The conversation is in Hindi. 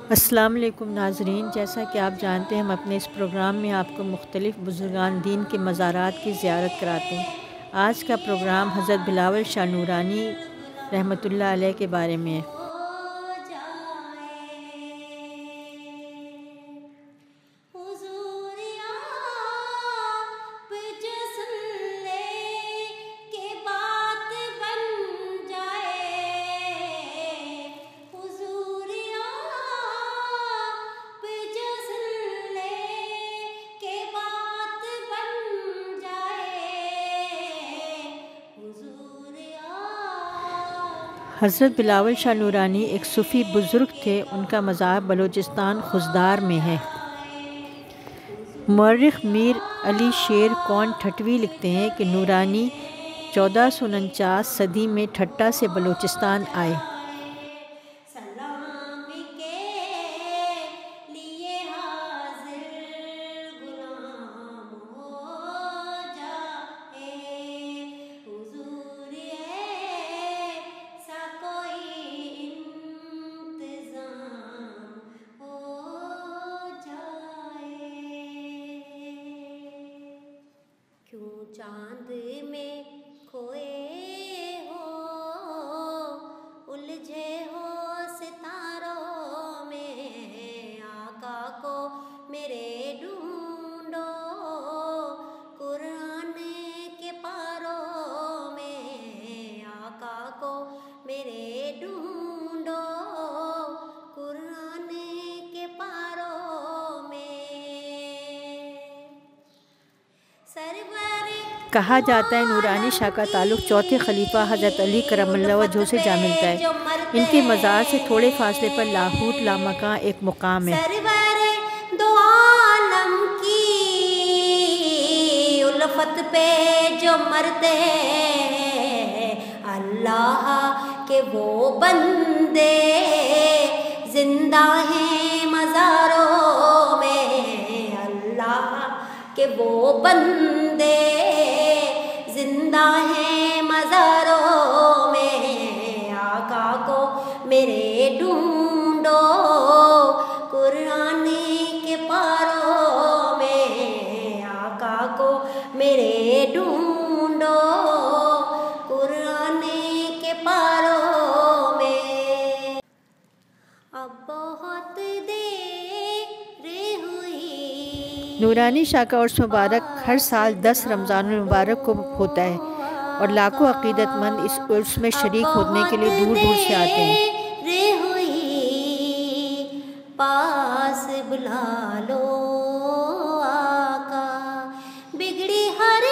अस्सलाम वालेकुम नाज़रीन, जैसा कि आप जानते हैं हम अपने इस प्रोग्राम में आपको मुख्तलिफ़ बुज़ुर्गान दीन के मज़ारात की ज़ियारत कराते हैं। आज का प्रोग्राम हज़रत बिलावल शाह नूरानी रहमतुल्लाह अलैह के बारे में है। हज़रत बिलावल शाह नूरानी एक सूफ़ी बुज़ुर्ग थे। उनका मज़ार बलूचिस्तान खुजदार में है। मौर्रिख़ मीर अली शेर कौन ठटवी लिखते हैं कि नूरानी 1449 सदी में ठट्टा से बलूचिस्तान आए। चांद में खोए हो, उलझे हो सितारों में, आका को मेरे ढूंढो कुरान के पारों में, आका को मेरे ढूंढो कुरान के पारों में। सरवर कहा जाता है नूरानी शाह का ताल्लुक़ चौथे खलीफा हज़रत अली करमल्लाहु वजहहू से जा मिलता है। इनके मज़ार से थोड़े फासले पर लाहूत लामकां एक मुकाम है। सरवर दो आलम की उल्फत पे जो मरते हैं, अल्लाह के वो बंदे जिंदा हैं मज़ारों में, अल्लाह के वो बंदे जिंदा हैं मज़ारों में, आका को मेरे ढूंढो कुरान के पारों में, आका को मेरे ढूंढो कुरान के पारों में। अब बहुत देर हुई। नूरानी शाह का उर्स मुबारक हर साल 10 रमज़ान मुबारक को होता है और लाखों अक़ीदतमंद इस उर्स में शरीक होने के लिए दूर दूर से आते हैं। पास बुला लो आका, बिगड़ी हर